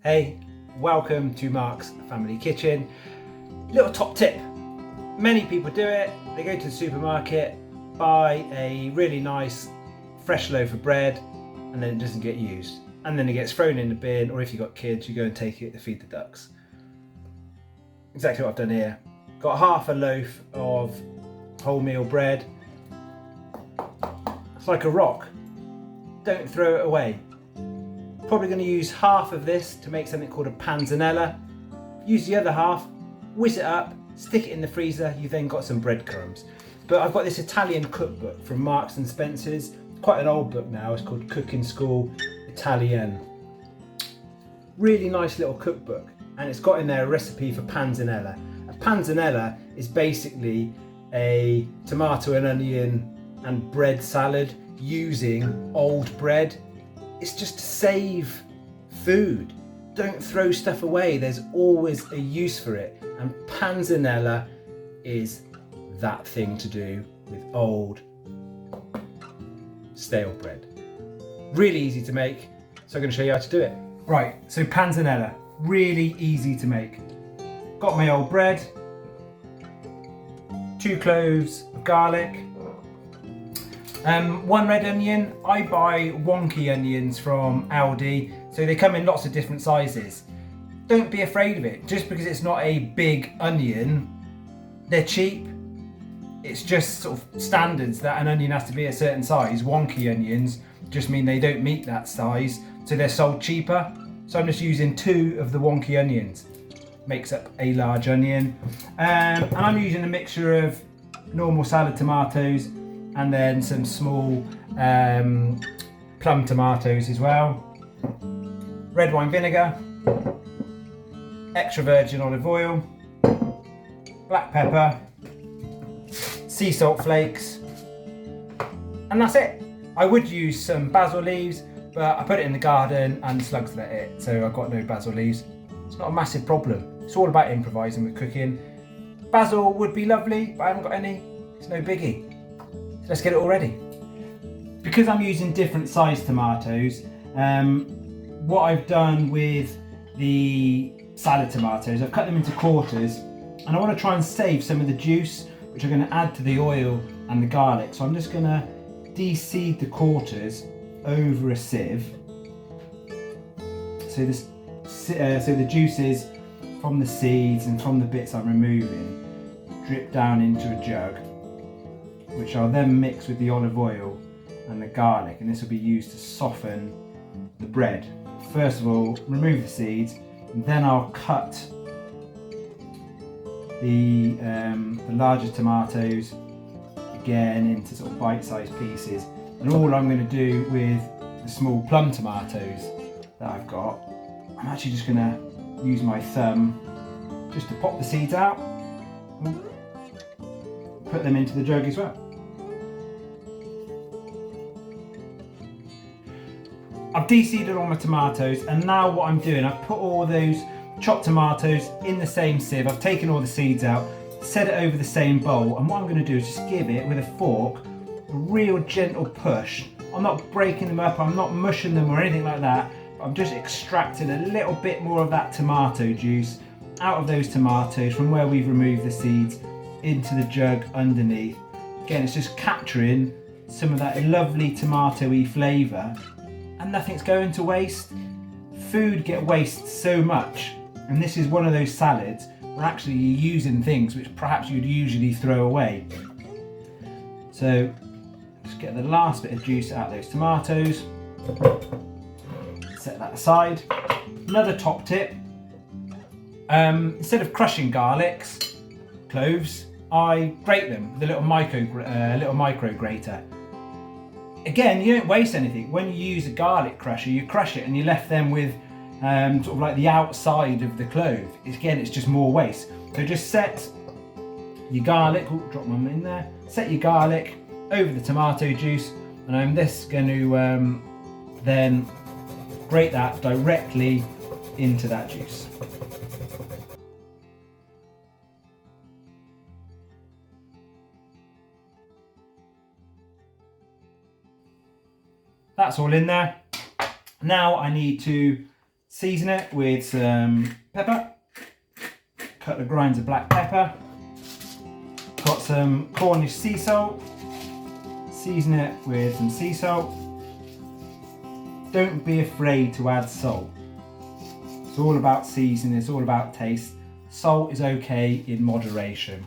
Hey, welcome to Mark's Family Kitchen. Little top tip. Many people do it. They go to the supermarket, buy a really nice fresh loaf of bread, and then it doesn't get used. And then it gets thrown in the bin, or if you've got kids, you go and take it to feed the ducks. Exactly what I've done here. Got half a loaf of wholemeal bread. It's like a rock. Don't throw it away. Probably going to use half of this to make something called a panzanella. Use the other half, whiz it up, stick it in the freezer. You've then got some breadcrumbs. But I've got this Italian cookbook from Marks and Spencer's. Quite an old book now. It's called Cooking School Italian. Really nice little cookbook, and it's got in there a recipe for panzanella. A panzanella is basically a tomato and onion and bread salad using old bread. It's just to save food. Don't throw stuff away. There's always a use for it. And panzanella is that thing to do with old stale bread. Really easy to make. So I'm going to show you how to do it. Right, so panzanella, really easy to make. Got my old bread, 2 cloves of garlic, 1 red onion. I buy wonky onions from Aldi, so they come in lots of different sizes. Don't be afraid of it. Just because it's not a big onion, they're cheap. It's just sort of standards that an onion has to be a certain size. Wonky onions just mean they don't meet that size, so they're sold cheaper. So I'm just using 2 of the wonky onions. Makes up a large onion. And I'm using a mixture of normal salad tomatoes and then some small plum tomatoes as well. Red wine vinegar, extra virgin olive oil, black pepper, sea salt flakes, and that's it. I would use some basil leaves, but I put it in the garden and slugs let it, so I've got no basil leaves. It's not a massive problem. It's all about improvising with cooking. Basil would be lovely, but I haven't got any. It's no biggie. So let's get it all ready. Because I'm using different sized tomatoes, what I've done with the salad tomatoes, I've cut them into quarters, and I want to try and save some of the juice, which I'm going to add to the oil and the garlic. So I'm just going to de-seed the quarters over a sieve. So the juices from the seeds and from the bits I'm removing drip down into a jug, which I'll then mix with the olive oil and the garlic, and this will be used to soften the bread. First of all, remove the seeds, and then I'll cut the larger tomatoes again into sort of bite-sized pieces. And all I'm going to do with the small plum tomatoes that I've got, I'm actually just going to use my thumb just to pop the seeds out, put them into the jug as well. I've de-seeded all my tomatoes, and now what I'm doing, I've put all those chopped tomatoes in the same sieve. I've taken all the seeds out, set it over the same bowl, and what I'm going to do is just give it with a fork a real gentle push. I'm not breaking them up, I'm not mushing them or anything like that. I'm just extracting a little bit more of that tomato juice out of those tomatoes from where we've removed the seeds into the jug underneath. Again, it's just capturing some of that lovely tomatoey flavour, and nothing's going to waste. Food get wasted so much, and this is one of those salads where actually you're using things which perhaps you'd usually throw away. So just get the last bit of juice out of those tomatoes. Set that aside. Another top tip, instead of crushing cloves, I grate them with a little micro grater. Again, you don't waste anything. When you use a garlic crusher, you crush it and you're left then with sort of like the outside of the clove. Again, it's just more waste. So just set your garlic, drop them in there, set your garlic over the tomato juice, and I'm just going to then grate that directly into that juice. That's all in there. Now I need to Season it with some pepper, a couple of grinds of black pepper, got some Cornish sea salt, season it with some sea salt. Don't be afraid to add salt. It's all about seasoning, it's all about taste. Salt is okay in moderation.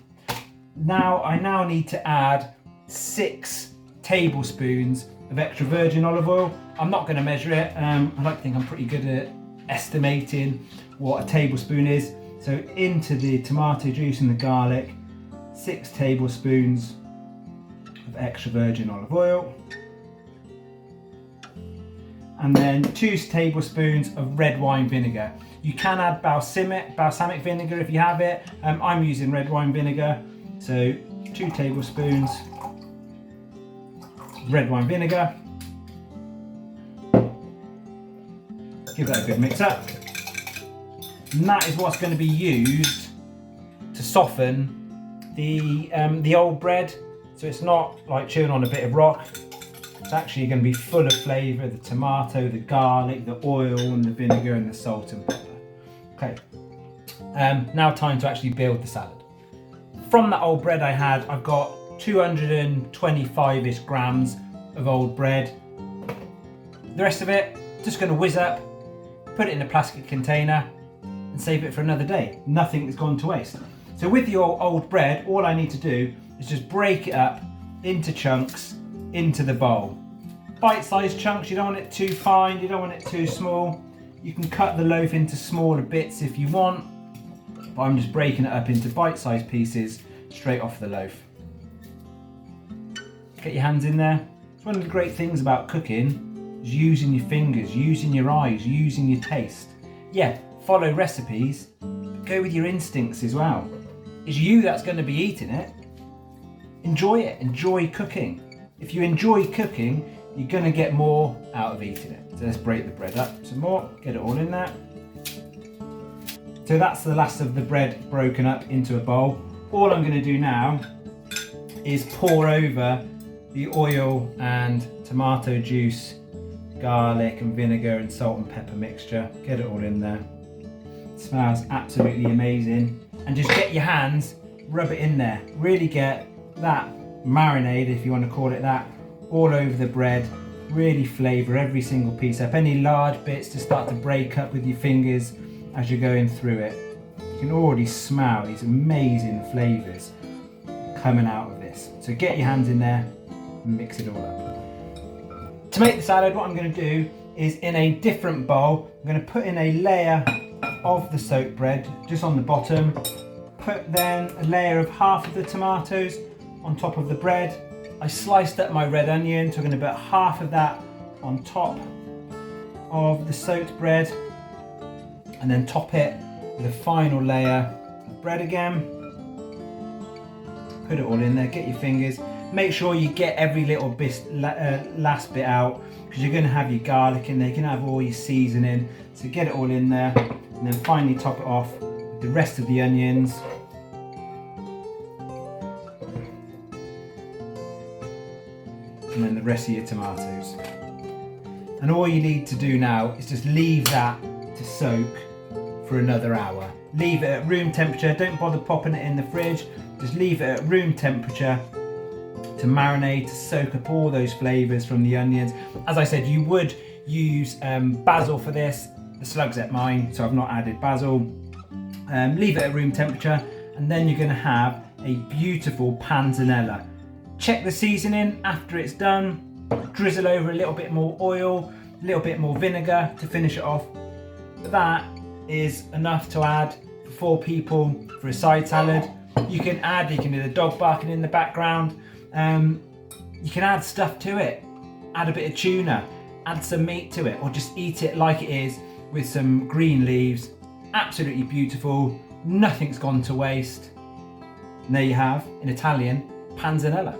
I now need to add 6 tablespoons of extra virgin olive oil. I'm not going to measure it. I like to think I'm pretty good at estimating what a tablespoon is. So into the tomato juice and the garlic, 6 tablespoons of extra virgin olive oil. And then 2 tablespoons of red wine vinegar. You can add balsamic vinegar if you have it. I'm using red wine vinegar. So 2 tablespoons red wine vinegar. Give that a good mix up. And that is what's going to be used to soften the old bread. So it's not like chewing on a bit of rock. It's actually going to be full of flavour, the tomato, the garlic, the oil and the vinegar and the salt and pepper. Okay, now time to actually build the salad. From that old bread I've got 225-ish grams of old bread. The rest of it, just going to whiz up, put it in a plastic container and save it for another day. Nothing has gone to waste. So with your old bread, all I need to do is just break it up into chunks into the bowl. Bite-sized chunks, you don't want it too fine, you don't want it too small. You can cut the loaf into smaller bits if you want, but I'm just breaking it up into bite-sized pieces straight off the loaf. Get your hands in there. It's one of the great things about cooking is using your fingers, using your eyes, using your taste. Yeah, follow recipes, but go with your instincts as well. It's you that's going to be eating it. Enjoy it, enjoy cooking. If you enjoy cooking, you're going to get more out of eating it. So let's break the bread up some more, get it all in there. So that's the last of the bread broken up into a bowl. All I'm going to do now is pour over the oil and tomato juice, garlic and vinegar and salt and pepper mixture. Get it all in there. It smells absolutely amazing. And just get your hands, rub it in there. Really get that marinade, if you want to call it that, all over the bread. Really flavour every single piece up. Any large bits to start to break up with your fingers as you're going through it. You can already smell these amazing flavours coming out of this. So get your hands in there and mix it all up. To make the salad, what I'm going to do is in a different bowl, I'm going to put in a layer of the soaked bread just on the bottom. Put then a layer of half of the tomatoes on top of the bread. I sliced up my red onion, so I'm going to put half of that on top of the soaked bread and then top it with a final layer of bread again. Put it all in there, get your fingers. Make sure you get every little last bit out because you're going to have your garlic in there, you're going to have all your seasoning. So get it all in there and then finally top it off with the rest of the onions. And then the rest of your tomatoes. And all you need to do now is just leave that to soak for another hour. Leave it at room temperature, don't bother popping it in the fridge, just leave it at room temperature to marinate, to soak up all those flavours from the onions. As I said, you would use basil for this. The slugs ate mine, so I've not added basil. Leave it at room temperature, and then you're going to have a beautiful panzanella. Check the seasoning after it's done, drizzle over a little bit more oil, a little bit more vinegar to finish it off. But that is enough to add for 4 people for a side salad. You can do the dog barking in the background. You can add stuff to it, add a bit of tuna, add some meat to it, or just eat it like it is with some green leaves. Absolutely beautiful, nothing's gone to waste. And there you have, in Italian, panzanella.